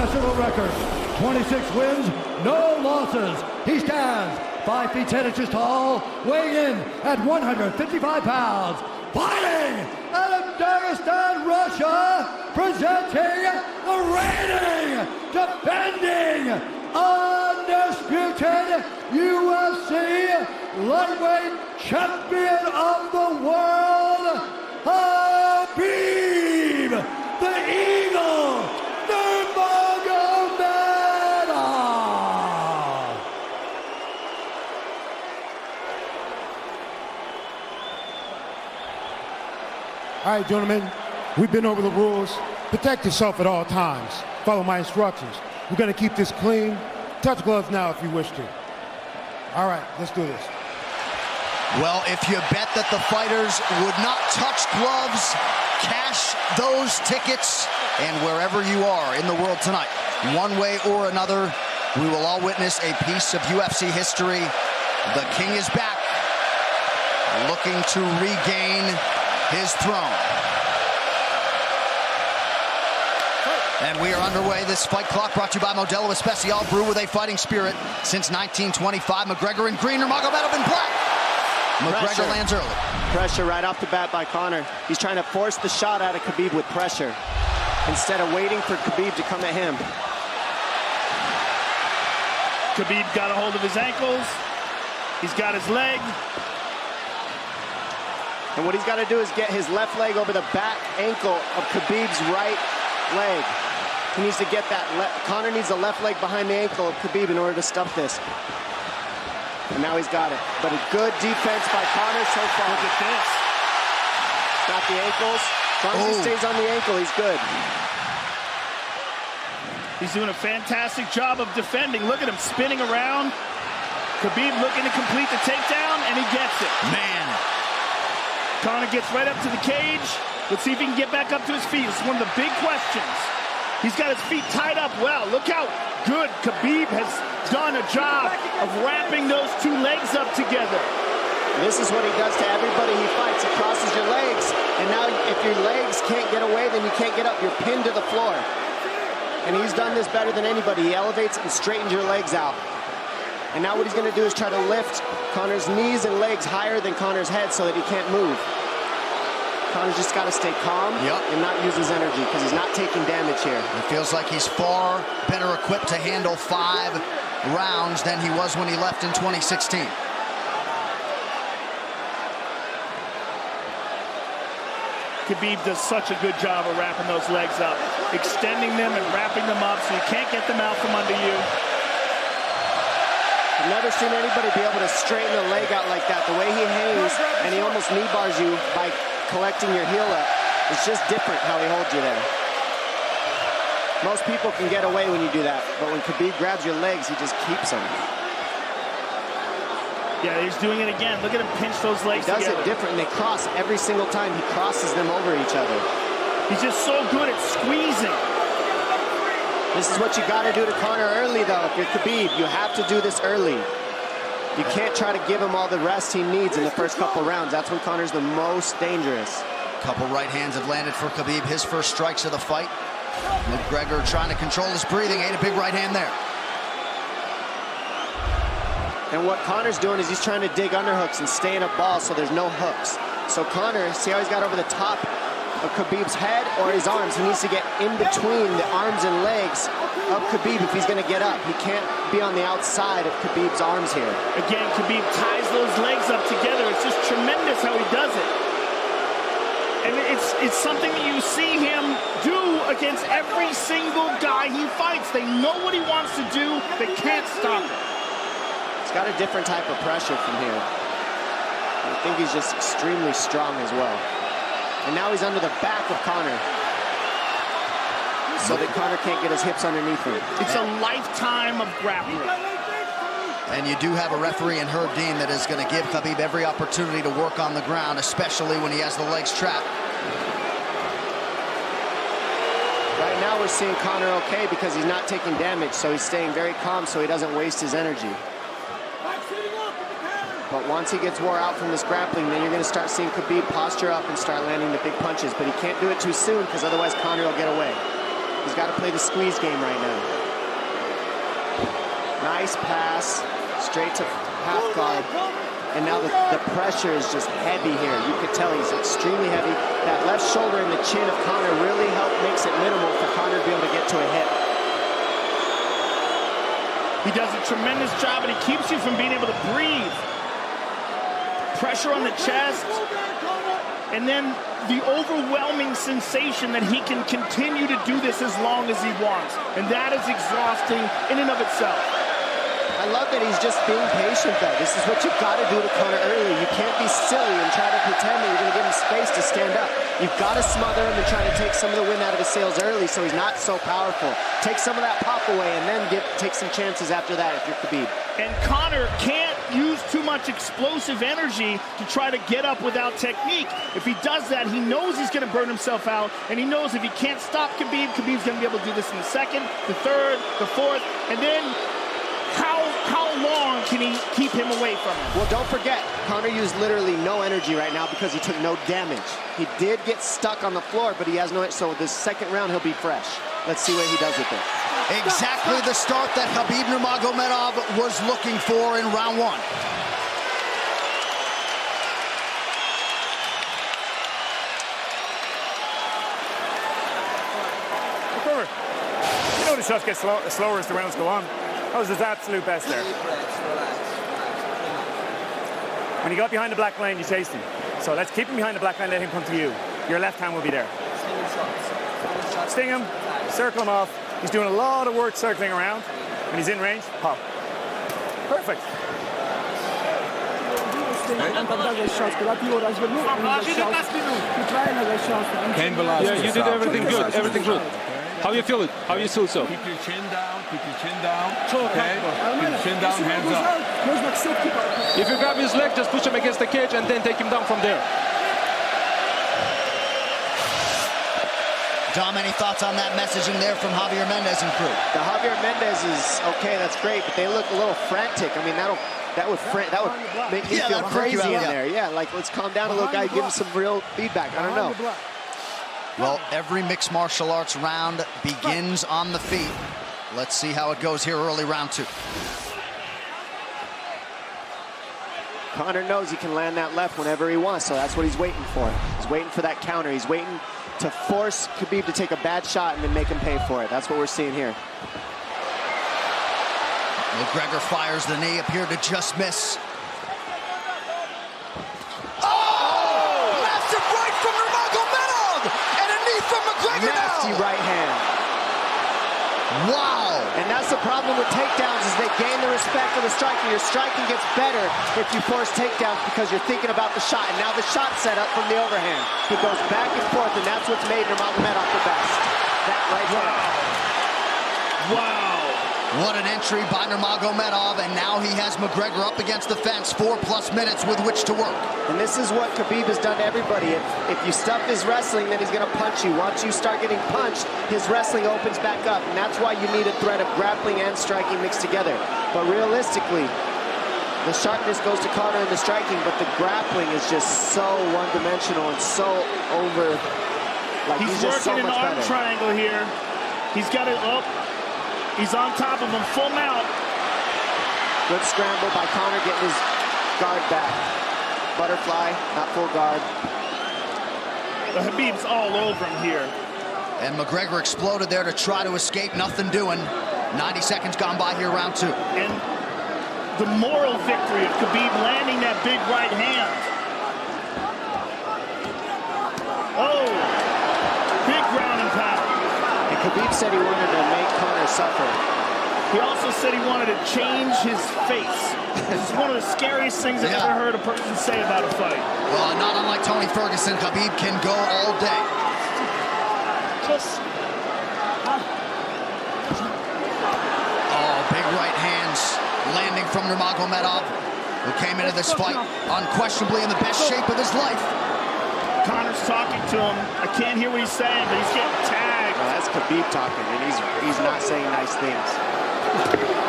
professional record, 26 wins, no losses. He stands 5 feet 10 inches tall, weighing in at 155 pounds. Fighting out of Dagestan, Russia, presenting the reigning, defending, undisputed UFC lightweight champion of the world, Khabib, the Eagle, Nurgamadev. All right, gentlemen, we've been over the rules. Protect yourself at all times. Follow my instructions. We're gonna keep this clean. Touch gloves now if you wish to. All right, let's do this. Well, if you bet that the fighters would not touch gloves, cash those tickets, and wherever you are in the world tonight, one way or another, we will all witness a piece of UFC history. The King is back, looking to regain his throne. And we are underway. This fight clock brought to you by Modelo Especial Brew with a fighting spirit since 1925. Mcgeroger in green, Nurgamadev in black. Mcgeroger lands early. Pressure right off the bat by Conor. He's trying to force the shot out of Khabib with pressure instead of waiting for Khabib to come at him. Khabib got a hold of his ankles. He's got his leg. And what he's got to do is get his left leg over the back ankle of Khabib's right leg. He needs to get that. Conor needs the left leg behind the ankle of Khabib in order to stuff this. And now he's got it. But a good defense by Conor so far. Look at this. Got the ankles. As long as he stays on the ankle, he's good. He's doing a fantastic job of defending. Look at him spinning around. Khabib looking to complete the takedown, and he gets it. Man. Conor gets right up to the cage. Let's see if he can get back up to his feet. It's one of the big questions. He's got his feet tied up well. Look how good Khabib has done a job of wrapping those two legs up together. This is what he does to everybody he fights. He crosses your legs, and now if your legs can't get away, then you can't get up. You're pinned to the floor. And he's done this better than anybody. He elevates and straightens your legs out. And now what he's going to do is try to lift Conor's knees and legs higher than Conor's head so that he can't move. Conor's just got to stay calm and not use his energy because he's not taking damage here. It feels like he's far better equipped to handle 5 rounds than he was when he left in 2016. Khabib does such a good job of wrapping those legs up, extending them and wrapping them up so you can't get them out from under you. I've never seen anybody be able to straighten a leg out like that. The way he hangs and he almost knee bars you by collecting your heel up. It's just different how he holds you there. Most people can get away when you do that, but when Khabib grabs your legs, he just keeps them. Yeah, he's doing it again. Look at him pinch those legs together. He does it different, and they cross every single time. He crosses them over each other. He's just so good at squeezing. This is what you got to do to Conor early, though. If you're Khabib, you have to do this early. You can't try to give him all the rest he needs in the first couple rounds. That's when Conor's the most dangerous. Couple right hands have landed for Khabib. His first strikes of the fight. Mcgregor trying to control his breathing. Ate a big right hand there. And what Conor's doing is he's trying to dig underhooks and stay in a ball so there's no hooks. So Conor, see how he's got over the top of Khabib's head or his arms? He needs to get in between the arms and legs of Khabib if he's going to get up. He can't be on the outside of Khabib's arms here. Again, Khabib ties those legs up together. It's just tremendous how he does it. And it's something that you see him do against every single guy he fights. They know what he wants to do. They can't stop it. He's got a different type of pressure from here. I think he's just extremely strong as well. And now he's under the back of Conor, so that Conor can't get his hips underneath him. It's a lifetime of grappling. And you do have a referee in Herb Dean that is going to give Khabib every opportunity to work on the ground, especially when he has the legs trapped. Right now we're seeing Conor okay because he's not taking damage, so he's staying very calm so he doesn't waste his energy. But once he gets wore out from this grappling, then you're going to start seeing Khabib posture up and start landing the big punches. But he can't do it too soon because otherwise Conor will get away. He's got to play the squeeze game right now. Nice pass, straight to half guard. And now the pressure is just heavy here. You can tell he's extremely heavy. That left shoulder and the chin of Conor really makes it minimal for Conor to be able to get to a hit. He does a tremendous job, and he keeps you from being able to breathe. Pressure on the chest, and then the overwhelming sensation that he can continue to do this as long as he wants. And that is exhausting in and of itself. I love that he's just being patient, though. This is what you've got to do to Conor early. You can't be silly and try to pretend that you're going to give him space to stand up. You've got to smother him and try to take some of the wind out of his sails early so he's not so powerful. Take some of that pop away and then take some chances after that if you're Khabib. And Conor can't use too much explosive energy to try to get up without technique. If he does that, he knows he's going to burn himself out, and he knows if he can't stop Khabib, Khabib's going to be able to do this in the second, the third, the fourth, and then how long can he keep him away from him? Well, don't forget, Conor used literally no energy right now because he took no damage. He did get stuck on the floor, but he has no, so this second round he'll be fresh. Let's see what he does with it. Exactly the start that Khabib Nurmagomedov was looking for in round one. You know the shots get slower as the rounds go on. That was his absolute best there. When he got behind the black line, you chased him. So let's keep him behind the black line, let him come to you. Your left hand will be there. Sting him, circle him off. He's doing a lot of work circling around. When he's in range, pop. Perfect. Yeah, you did everything good, everything good. How you feel it? How you feel so? Keep your chin down, keep your chin down. Okay? Keep your chin down, hands up. If you grab his leg, just push him against the cage and then take him down from there. Dom, any thoughts on that messaging there from Javier Mendez and crew? The Javier Mendez is okay, that's great, but they look a little frantic. I mean, that would make me feel crazy in there. Yeah, like let's calm down a little guy, give him some real feedback. I don't know. Well, every mixed martial arts round begins on the feet. Let's see how it goes here early round two. Conor knows he can land that left whenever he wants, so that's what he's waiting for. He's waiting for that counter. He's waiting to force Khabib to take a bad shot and then make him pay for it. That's what we're seeing here. Mcgeroger fires the knee, appeared to just miss. Nasty right hand. Wow. And that's the problem with takedowns is they gain the respect of the striker. Your striking gets better if you force takedowns because you're thinking about the shot. And now the shot set up from the overhand. He goes back and forth, and that's what's made Nurmagomedov the best. That right hand. Wow. What an entry by Nurmagomedov, and now he has Mcgeroger up against the fence, 4+ minutes with which to work. And this is what Khabib has done to everybody. If you stuff his wrestling, then he's going to punch you. Once you start getting punched, his wrestling opens back up, and that's why you need a threat of grappling and striking mixed together. But realistically, the sharpness goes to Conor in the striking, but the grappling is just so one-dimensional and so over. Like he's just so working much an arm better. triangle here. He's got it up. He's on top of him, full mount. Good scramble by Conor, getting his guard back. Butterfly, not full guard. Khabib's all over him here. And Mcgeroger exploded there to try to escape, nothing doing. 90 seconds gone by here, round two. And the moral victory of Khabib landing that big right hand. Oh, big ground and pound. And Khabib said he wanted to make Conor suffer. He also said he wanted to change his face. This is one of the scariest things I've ever heard a person say about a fight. Well, not unlike Tony Ferguson, Khabib can go all day. Oh, big right hands landing from Nurmagomedov, who came into this fight unquestionably in the best shape of his life. Conor's talking to him. I can't hear what he's saying, but he's getting tagged. Well, that's Khabib talking, and he's not saying nice things.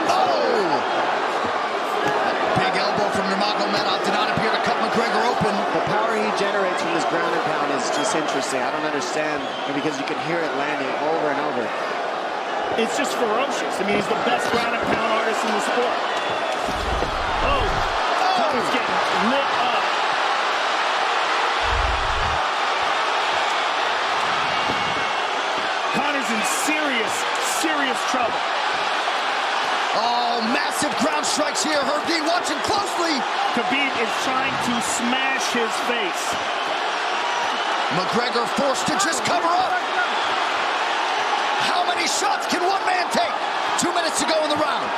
Oh! Big elbow from Nurmagomedov did not appear to cut Mcgeroger open. The power he generates from his ground and pound is just interesting. I don't understand, because you can hear it landing over and over. It's just ferocious. I mean, he's the best ground and pound artist in the sport. Oh, Conor's getting lit up. Conor's in serious trouble. Oh, massive ground strikes here. Herb Dean watching closely. Khabib is trying to smash his face. McGregor forced to just cover up. How many shots can one man take? 2 minutes to go in the round.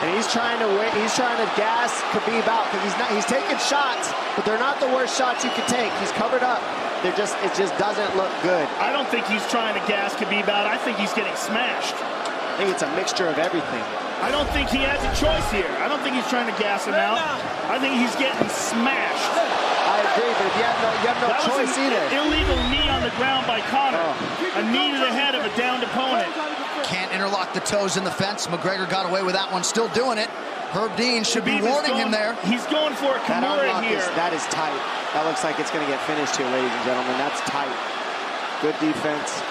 And he's trying to wait. He's trying to gas Khabib out because he's taking shots, but they're not the worst shots you could take. He's covered up. It just doesn't look good. I don't think he's trying to gas Khabib out. I think he's getting smashed. I think it's a mixture of everything. I don't think he has a choice here. I don't think he's trying to gas him out. I think he's getting smashed. I agree, but if you have no choice either. Illegal knee on the ground by Conor. A knee to the head of a downed opponent. Can't interlock the toes in the fence. McGregor got away with that one, still doing it. Herb Dean should be warning him there. He's going for a Kimura here. That is tight. That looks like it's going to get finished here, ladies and gentlemen. That's tight. Good defense.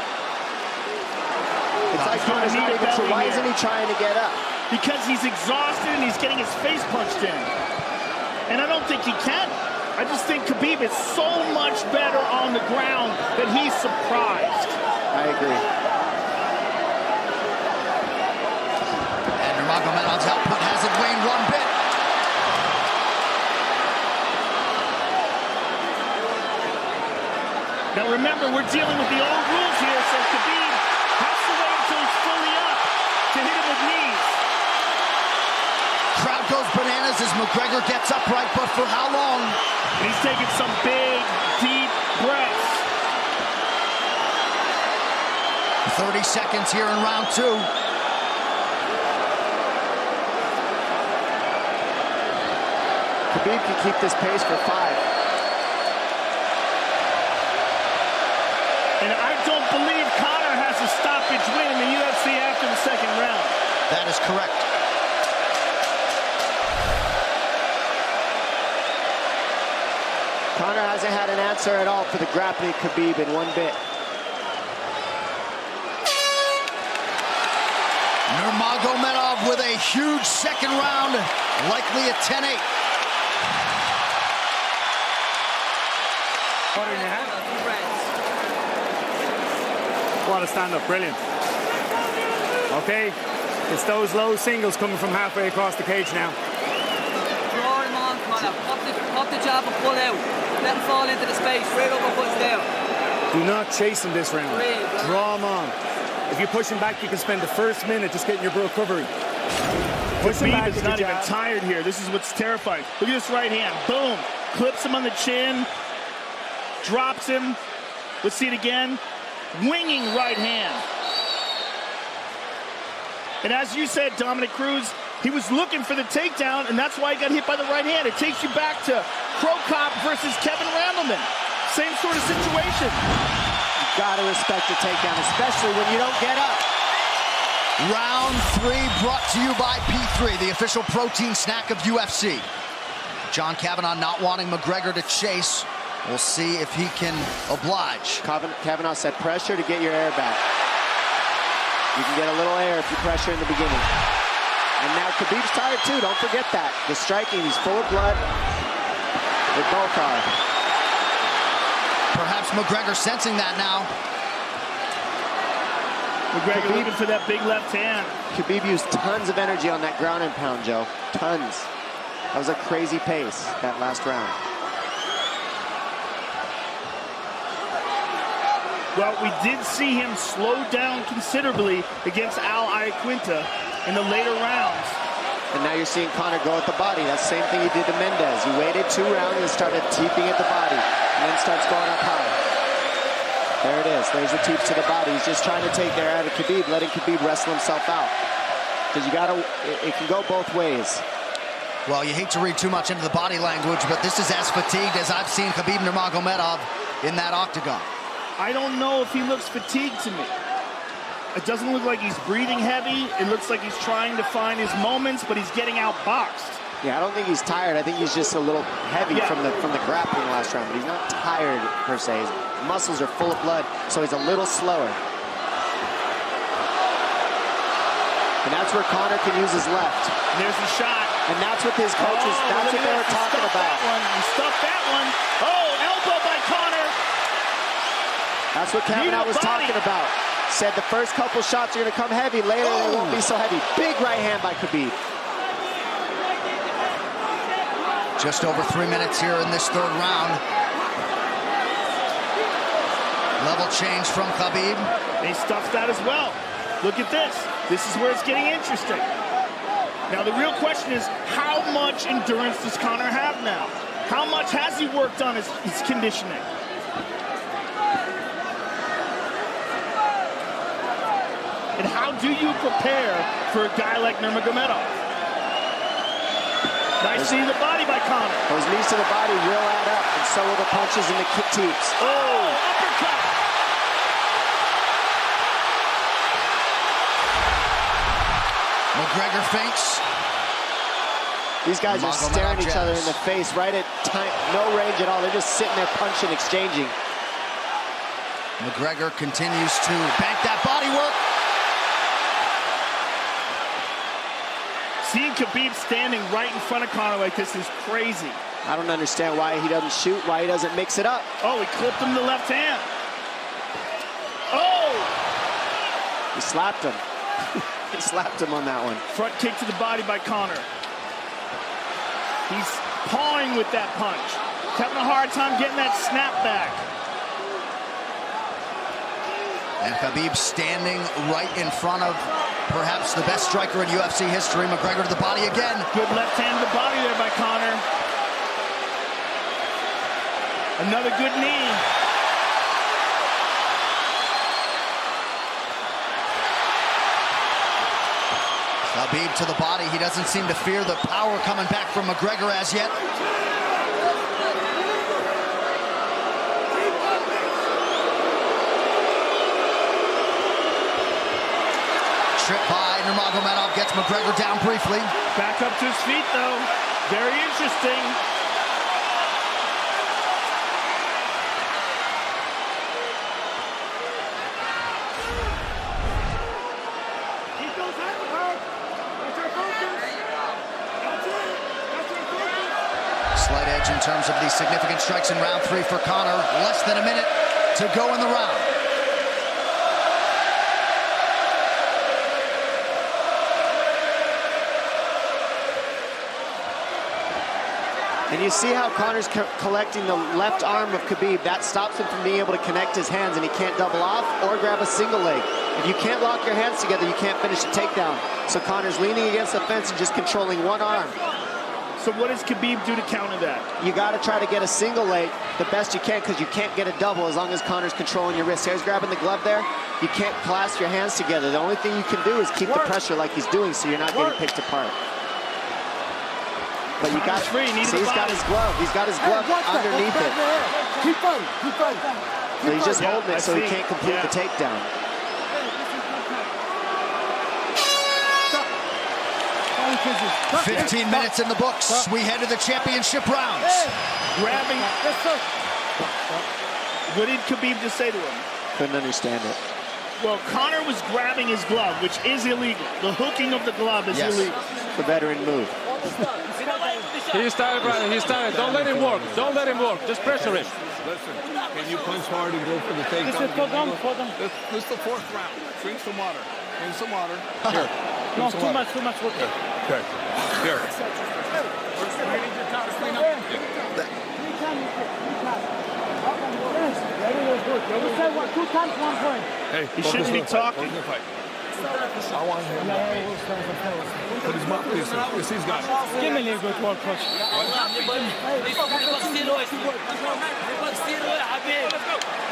It's like Conor's not even sure. Why isn't he trying to get up? Because he's exhausted and he's getting his face punched in. And I don't think he can. I just think Khabib is so much better on the ground that he's surprised. I agree. And Nurmagomedov's output hasn't waned one bit. Now remember, we're dealing with the old rules here, so Khabib has to wait until he's fully up to hit him with knees. Crowd goes bananas as McGregor gets upright, but for how long? And he's taking some big, deep breaths. 30 seconds here in round 2. Khabib can keep this pace for 5. And I don't believe Conor has a stoppage win in the UFC after the second round. That is correct. Conor hasn't had an answer at all for the grappling Khabib in one bit. Nurmagomedov with a huge second round, likely a 10-8. Water in your hand? What a stand-up, brilliant. Okay, it's those low singles coming from halfway across the cage now. Draw him on, Conor. Pop the jab and pull out. Let him fall into the space. Straight uppercuts there. Do not chase him this round. Draw him on. If you push him back, you can spend the first minute just getting your recovery. Push him back. Khabib is not even tired here. This is what's terrifying. Look at this right hand. Boom. Clips him on the chin. Drops him. Let's see it again. Winging right hand. And as you said, Dominic Cruz, he was looking for the takedown, and that's why he got hit by the right hand. It takes you back to Crow Cop versus Kevin Randleman. Same sort of situation. You gotta respect the takedown, especially when you don't get up. Round 3 brought to you by P3, the official protein snack of UFC. John Kavanagh not wanting McGregor to chase. We'll see if he can oblige. Kavanagh said pressure to get your air back. You can get a little air if you pressure in the beginning. And now Khabib's tired too, don't forget that. The striking, he's full of blood. They both are. Perhaps McGregor sensing that now. McGregor looking for that big left hand. Khabib used tons of energy on that ground and pound, Joe. Tons. That was a crazy pace, that last round. Well, we did see him slow down considerably against Al Iaquinta in the later rounds. And now you're seeing Conor go at the body. That's the same thing he did to Mendez. He waited 2 rounds and started teeping at the body, and then starts going up high. There it is. There's the teeps to the body. He's just trying to take air out of Khabib, letting Khabib wrestle himself out. Because you gotta, it can go both ways. Well, you hate to read too much into the body language, but this is as fatigued as I've seen Khabib Nurmagomedov in that octagon. I don't know if he looks fatigued to me. It doesn't look like he's breathing heavy. It looks like he's trying to find his moments, but he's getting outboxed. Yeah, I don't think he's tired. I think he's just a little heavy from the grappling last round, but he's not tired per se. His muscles are full of blood, so he's a little slower. And that's where Conor can use his left. And there's the shot. And that's what his coaches, that's what they were talking about. He stuffed that one. Oh, elbow by Conor. That's what Kavanaugh was talking about. Said the first couple shots are going to come heavy. Later, they won't be so heavy. Big right hand by Khabib. Just over 3 minutes here in this third round. Level change from Khabib. They stuffed that as well. Look at this. This is where it's getting interesting. Now, the real question is, how much endurance does Conor have now? How much has he worked on his conditioning? And how do you prepare for a guy like Nurmagomedov? Nice knee to the body by Conor. Those knees to the body will add up, and so will the punches and the kick teeps. Oh, uppercut. McGregor feints. These guys are staring each other in the face right at time, no range at all. They're just sitting there punching, exchanging. McGregor continues to bank that body work. Seeing Khabib standing right in front of Conor like this is crazy. I don't understand why he doesn't shoot, why he doesn't mix it up. Oh, he clipped him the left hand. Oh! He slapped him. He slapped him on that one. Front kick to the body by Conor. He's pawing with that punch. He's having a hard time getting that snap back. And Khabib standing right in front of perhaps the best striker in UFC history. McGregor to the body again. Good left hand to the body there by Conor. Another good knee. Khabib to the body. He doesn't seem to fear the power coming back from McGregor as yet. Trip by Nurmagomedov gets McGregor down briefly. Back up to his feet, though. Very interesting. Slight edge in terms of the significant strikes in round 3 for Conor. Less than a minute to go in the round. And you see how Conor's collecting the left arm of Khabib. That stops him from being able to connect his hands, and he can't double off or grab a single leg. If you can't lock your hands together, you can't finish the takedown. So Conor's leaning against the fence and just controlling one arm. So what does Khabib do to counter that? You got to try to get a single leg the best you can, because you can't get a double as long as Conor's controlling your wrist. He's grabbing the glove there. You can't clasp your hands together. The only thing you can do is keep the pressure like he's doing, so you're not getting picked apart. But you got, see, he's got his glove. He's got his glove underneath it. Keep fighting, keep fighting. So he's just holding it so he can't complete the takedown. Hey. 15 minutes in the books. We head to the championship rounds. Grabbing. What did Khabib just say to him? Couldn't understand it. Well, Conor was grabbing his glove, which is illegal. The hooking of the glove is illegal. The veteran move. He's tired, Brian. He's tired. Don't let him work. Don't let him work. Just pressure him. Listen, can you punch hard and go for the takedown? This is the 4th round. Drink some water. Drink some water. Here. No, too much water. Okay. Here. Hey, he shouldn't be talking. I want him to put his mouth in his face. He's got it. Give me a little bit more, coach.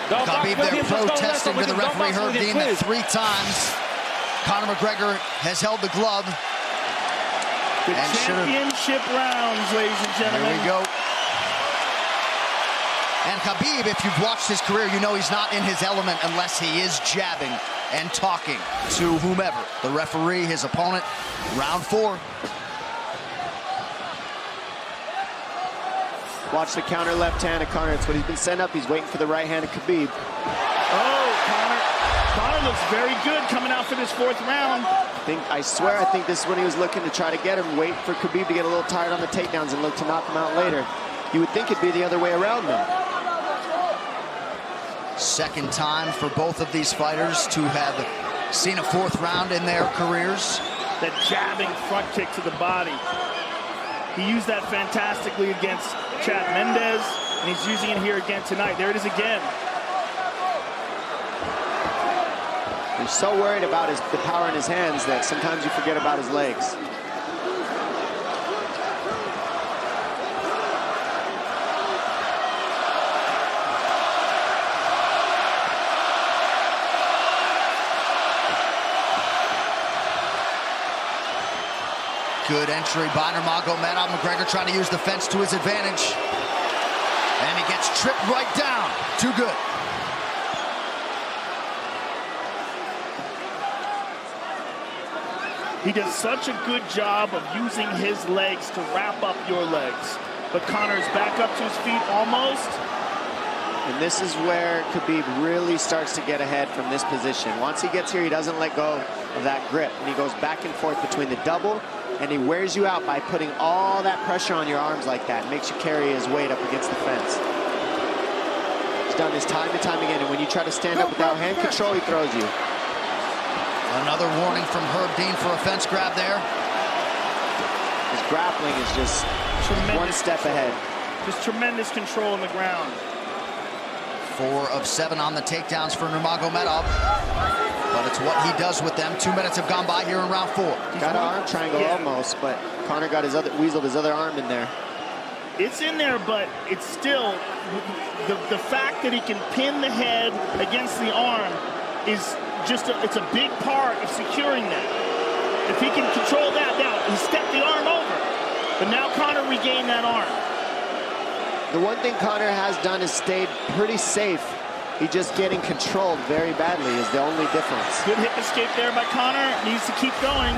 Khabib there protesting to the referee, heard deemed it 3 times. Conor McGregor has held the glove. The championship rounds, ladies and gentlemen. Here we go. And Khabib, if you've watched his career, you know he's not in his element unless he is jabbing and talking to whomever. The referee, his opponent, round 4. Watch the counter left hand of Conor. It's what he's been setting up. He's waiting for the right hand of Khabib. Oh, Conor looks very good coming out for this 4th round. I swear, I think this is when he was looking to try to get him, wait for Khabib to get a little tired on the takedowns and look to knock him out later. You would think it'd be the other way around though. Second time for both of these fighters to have seen a 4th round in their careers. That jabbing front kick to the body. He used that fantastically against Chad Mendes, and he's using it here again tonight. There it is again. He's so worried about the power in his hands that sometimes you forget about his legs. Good entry by Nurmagomedov. McGregor trying to use the fence to his advantage. And he gets tripped right down. Too good. He does such a good job of using his legs to wrap up your legs. But Conor's back up to his feet almost. And this is where Khabib really starts to get ahead from this position. Once he gets here, he doesn't let go of that grip. And he goes back and forth between the double, and he wears you out by putting all that pressure on your arms like that. It makes you carry his weight up against the fence. He's done this time and time again. And when you try to stand up without hand control, he throws you. Another warning from Herb Dean for a fence grab there. His grappling is just one step ahead. Just tremendous control on the ground. 4 of 7 on the takedowns for Nurmagomedov. But it's what he does with them. 2 minutes have gone by here in round 4. Got an arm triangle almost, but Conor got weaseled his other arm in there. It's in there, but it's still, the fact that he can pin the head against the arm is just, it's a big part of securing that. If he can control that, now he stepped the arm over, but now Conor regained that arm. The one thing Conor has done is stayed pretty safe. He just getting controlled very badly is the only difference. Good hip escape there by Conor. Needs to keep going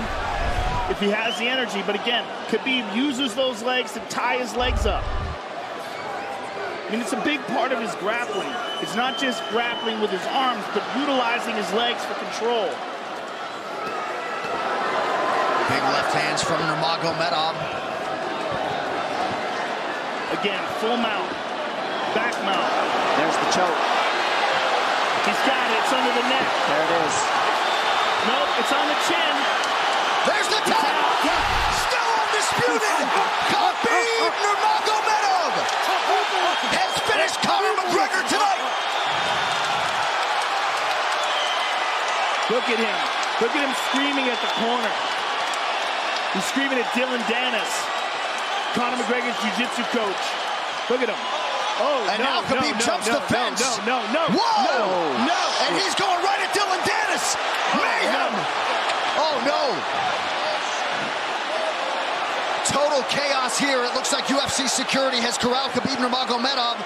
if he has the energy. But again, Khabib uses those legs to tie his legs up. I mean, it's a big part of his grappling. It's not just grappling with his arms, but utilizing his legs for control. Big left hands from Nurmagomedov. Again, full mount, back mount. There's the choke. He's got it, it's under the neck. There it is. Nope, it's on the chin. There's the tap. Still undisputed. Khabib Nurmagomedov has finished Conor McGregor tonight. Look at him. Look at him screaming at the corner. He's screaming at Dylan Dennis, Conor McGregor's jiu-jitsu coach. Look at him. Oh, and now Khabib jumps the fence. No. Whoa! No! And he's going right at Dylan Dennis. Mayhem! Oh, no. Total chaos here. It looks like UFC security has corralled Khabib Nurmagomedov.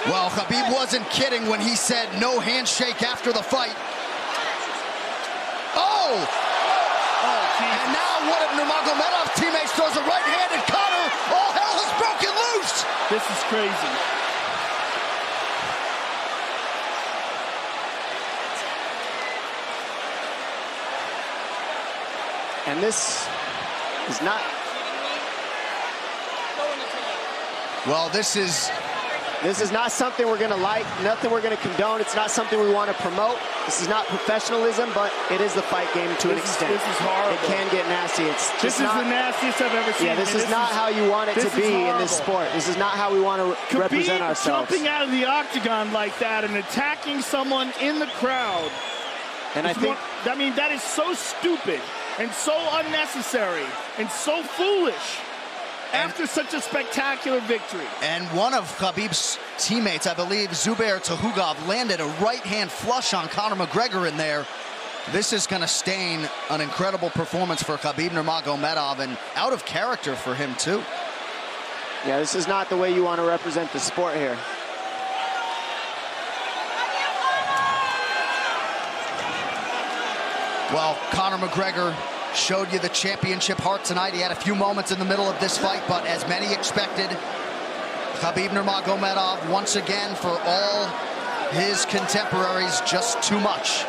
Well, Khabib wasn't kidding when he said no handshake after the fight. Oh! And now one of Nurmagomedov's teammates throws a right hand at Conor. All hell has broken loose. This is crazy. And this is not... Well, this is not something we're going to like, nothing we're going to condone. It's not something we want to promote. This is not professionalism, but it is the fight game to an extent. This is horrible. It can get nasty. This is the nastiest I've ever seen. Yeah, this is not how you want it to be in this sport. This is not how we want to represent ourselves. Jumping out of the octagon like that and attacking someone in the crowd. And I think... I mean, that is so stupid and so unnecessary and so foolish. After such a spectacular victory. And one of Khabib's teammates, I believe, Zubair Tukhugov, landed a right-hand flush on Conor McGregor in there. This is going to stain an incredible performance for Khabib Nurmagomedov and out of character for him, too. Yeah, this is not the way you want to represent the sport here. Well, Conor McGregor showed you the championship heart tonight. He had a few moments in the middle of this fight, but as many expected, Khabib Nurmagomedov, once again, for all his contemporaries, just too much.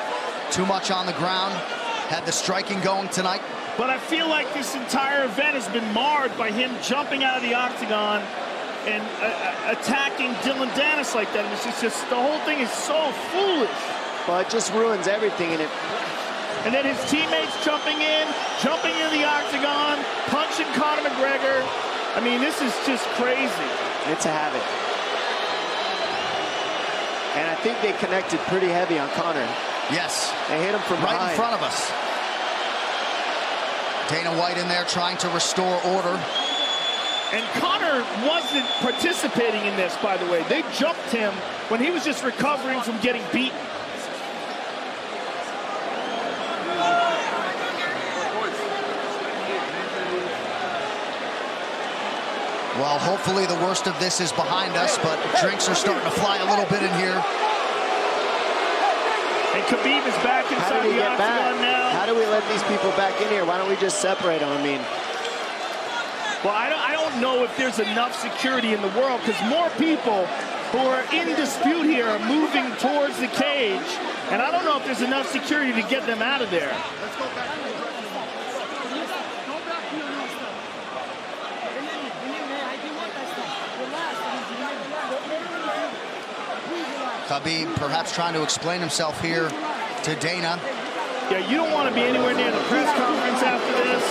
Too much on the ground. Had the striking going tonight. But I feel like this entire event has been marred by him jumping out of the octagon and attacking Dylan Dennis like that. And it's just the whole thing is so foolish. Well, it just ruins everything. And then his teammates jumping into the octagon, punching Conor McGregor. I mean, this is just crazy. It's a habit. And I think they connected pretty heavy on Conor. Yes. They hit him from right behind. in front of us. Dana White in there trying to restore order. And Conor wasn't participating in this, by the way. They jumped him when he was just recovering from getting beaten. Well, hopefully the worst of this is behind us, but drinks are starting to fly a little bit in here. And Khabib is back inside the octagon now. How do we let these people back in here? Why don't we just separate them? I mean, well, I don't know if there's enough security in the world, because more people who are in dispute here are moving towards the cage, and I don't know if there's enough security to get them out of there. Let's go back. Khabib perhaps trying to explain himself here to Dana. Yeah, you don't want to be anywhere near the press conference after this.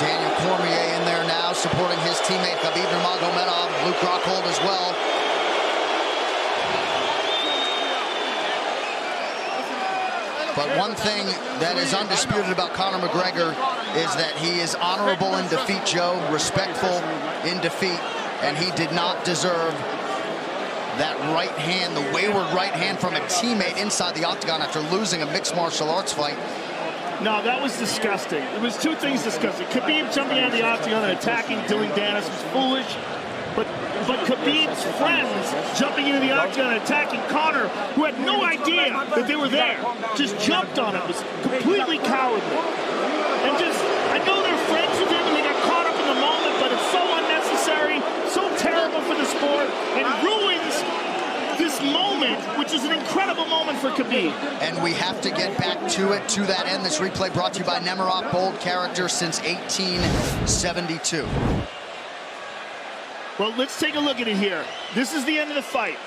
Daniel Cormier in there now, supporting his teammate Khabib Nurmagomedov. Luke Rockhold as well. But one thing that is undisputed about Conor McGregor is that he is honorable in defeat, Joe, respectful in defeat, and he did not deserve that right hand, the wayward right hand from a teammate inside the octagon after losing a mixed martial arts fight. No, that was disgusting. It was two things disgusting. Khabib jumping out of the octagon and attacking Dylan Dennis was foolish. But Khabib's friends jumping into the octagon and attacking Conor, who had no idea that they were there, just jumped on him. It was completely cowardly. And just, I know they're friends with him and they got caught up in the moment, but it's so unnecessary, so terrible for the sport, and ruins this moment, which is an incredible moment for Khabib. And we have to get back to it, to that end. This replay brought to you by Nemiroff, bold character since 1872. Well, let's take a look at it here. This is the end of the fight.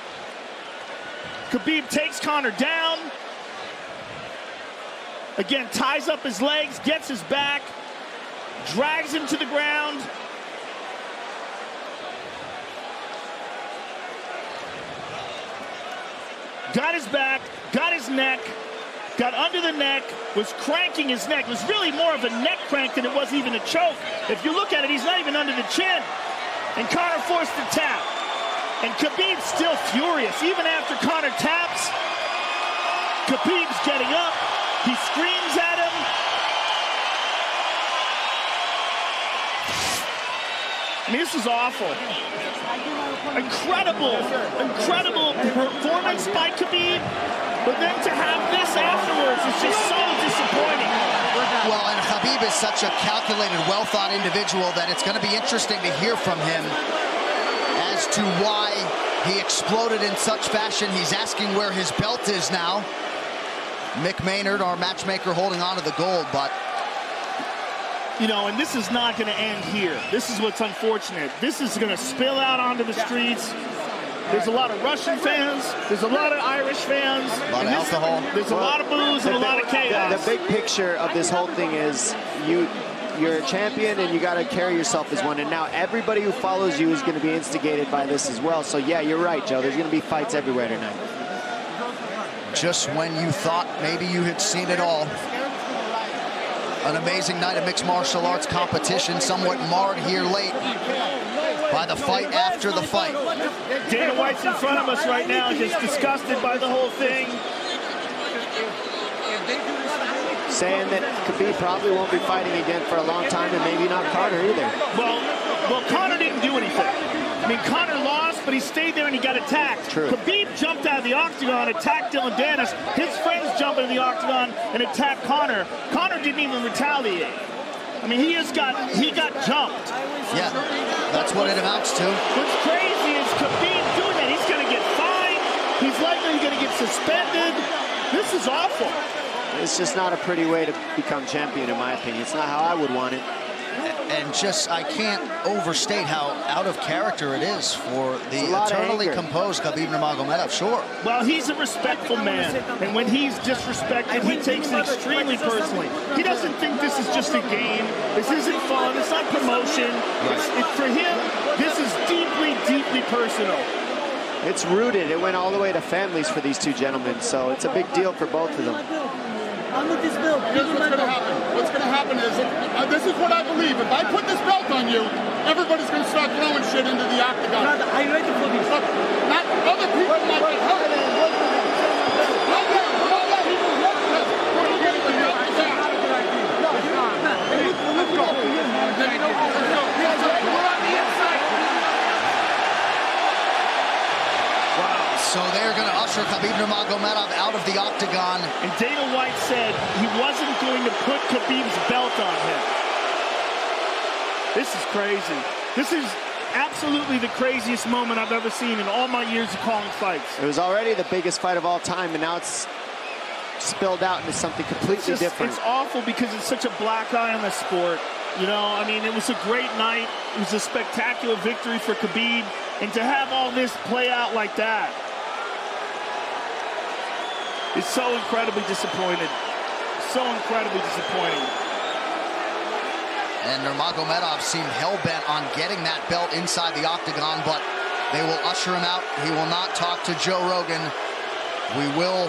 Khabib takes Conor down. Again, ties up his legs, gets his back, drags him to the ground. Got his back, got his neck, got under the neck, was cranking his neck. It was really more of a neck crank than it was even a choke. If you look at it, he's not even under the chin. And Conor forced the tap. And Khabib's still furious. Even after Conor taps, Khabib's getting up. He screams at him. I mean, this is awful. Incredible performance by Khabib. But then to have this afterwards is just so disappointing. Well, and Khabib is such a calculated, well-thought individual that it's going to be interesting to hear from him as to why he exploded in such fashion. He's asking where his belt is now. Mick Maynard, our matchmaker, holding on to the gold, but... You know, and this is not going to end here. This is what's unfortunate. This is going to spill out onto the streets. There's a lot of Russian fans. There's a lot of Irish fans. A lot of alcohol. There's a lot of booze and a lot of chaos. The big picture of this whole thing is you're a champion and you got to carry yourself as one. And now everybody who follows you is going to be instigated by this as well. So, yeah, you're right, Joe. There's going to be fights everywhere tonight. Just when you thought maybe you had seen it all. An amazing night of mixed martial arts competition, somewhat marred here late by the fight after the fight. Dana White's in front of us right now, just disgusted by the whole thing. Saying that Khabib probably won't be fighting again for a long time, and maybe not Conor either. Well, Conor didn't do anything. I mean, Conor lost, but he stayed there and he got attacked. True. Khabib jumped out of the octagon, attacked Dylan Dennis. His friends jumped into the octagon and attacked Conor. Conor didn't even retaliate. I mean, he got jumped. Yeah, that's what it amounts to. What's crazy is Khabib doing that. He's going to get fined. He's likely going to get suspended. This is awful. It's just not a pretty way to become champion, in my opinion. It's not how I would want it. And just, I can't overstate how out of character it is for the lot of eternally anger. composed Khabib Nurmagomedov, sure. Well, he's a respectful man, and when he's disrespected, he takes it extremely personally. He doesn't think this is just a game. This isn't fun. It's not promotion. For him, this is deeply, deeply personal. It's rooted. It went all the way to families for these two gentlemen, so it's a big deal for both of them. Here's what's going to happen. What's going to happen is, this is what I believe. If I put this belt on you, everybody's going to start throwing shit into the octagon. I'm ready for this. Look, not other people might get hurt. So they're going to usher Khabib Nurmagomedov out of the octagon. And Dana White said he wasn't going to put Khabib's belt on him. This is crazy. This is absolutely the craziest moment I've ever seen in all my years of calling fights. It was already the biggest fight of all time, and now it's spilled out into something completely different. It's awful because it's such a black eye on the sport. You know, I mean, it was a great night. It was a spectacular victory for Khabib. And to have all this play out like that, it's so incredibly disappointed. So incredibly disappointing. And Nurmagomedov seemed hell-bent on getting that belt inside the octagon, but they will usher him out. He will not talk to Joe Rogan. We will...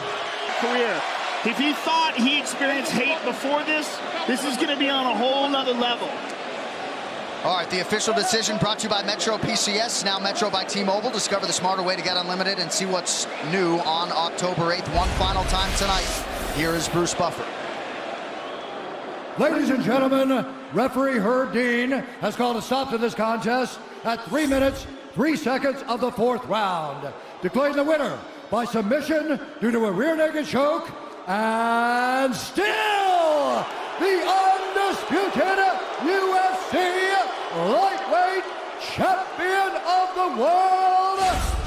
Career. If he thought he experienced hate before this is going to be on a whole nother level. All right, the official decision brought to you by Metro PCS, now Metro by T-Mobile. Discover the smarter way to get unlimited and see what's new on October 8th. One final time tonight. Here is Bruce Buffer. Ladies and gentlemen, referee Herb Dean has called a stop to this contest at 3 minutes, 3 seconds of the 4th round. Declaring the winner by submission due to a rear naked choke, and still the undisputed UFC lightweight champion of the world,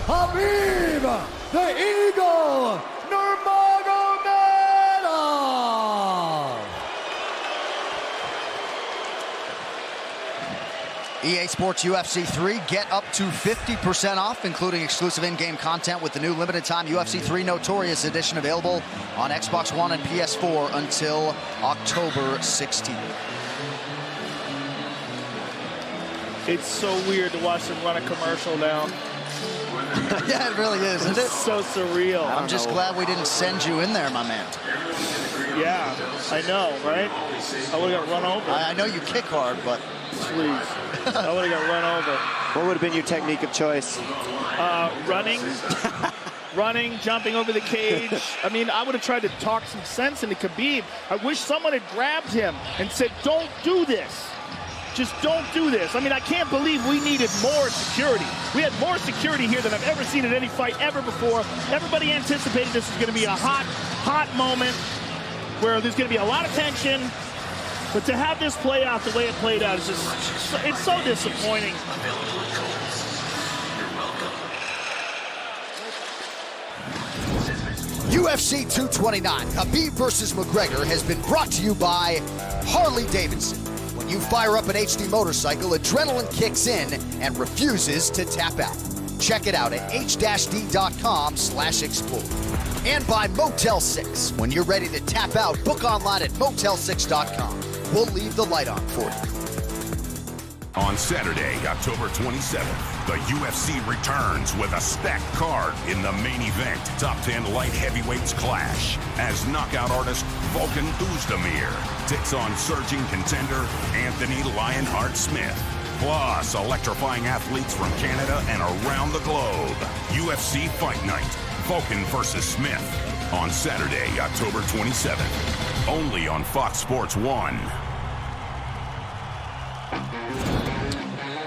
Khabib, the Eagle, Nurmagomedov. EA Sports UFC 3, get up to 50% off, including exclusive in-game content with the new limited-time UFC 3 Notorious Edition available on Xbox One and PS4 until October 16th. It's so weird to watch them run a commercial now. Yeah, it really is, isn't it? It's so surreal. I'm just glad we didn't send you in there, my man. Yeah, I know, right? I would have got run over. I know you kick hard, but... Please. I would have got run over. What would have been your technique of choice? Running. Running, jumping over the cage. I mean, I would have tried to talk some sense into Khabib. I wish someone had grabbed him and said, don't do this. Just don't do this. I mean, I can't believe we needed more security. We had more security here than I've ever seen in any fight ever before. Everybody anticipated this was going to be a hot, hot moment where there's going to be a lot of tension. But to have this play out the way it played out is just, it's so disappointing. UFC 229, Khabib versus McGregor has been brought to you by Harley-Davidson. When you fire up an HD motorcycle, adrenaline kicks in and refuses to tap out. Check it out at h-d.com/explore. And by Motel 6. When you're ready to tap out, book online at motel6.com. We'll leave the light on for you. On Saturday, October 27th, the UFC returns with a stacked card in the main event. Top 10 light heavyweights clash as knockout artist Volkan Oezdemir takes on surging contender Anthony Lionheart Smith. Plus, electrifying athletes from Canada and around the globe. UFC Fight Night, Volkan versus Smith. On Saturday, October 27th. Only on Fox Sports 1.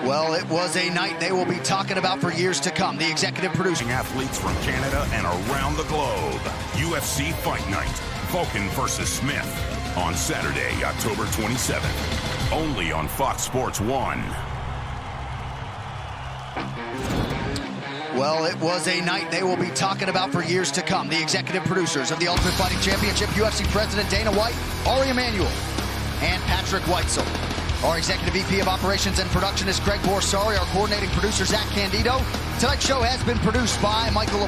Well, it was a night they will be talking about for years to come. The executive producing athletes from Canada and around the globe. UFC Fight Night. Vulcan versus Smith on Saturday, October 27th. Only on Fox Sports 1. Well, it was a night they will be talking about for years to come. The executive producers of the Ultimate Fighting Championship, UFC President Dana White, Ari Emanuel, and Patrick Weitzel. Our executive VP of Operations and Production is Greg Borsari. Our coordinating producer, Zach Candido. Tonight's show has been produced by Michael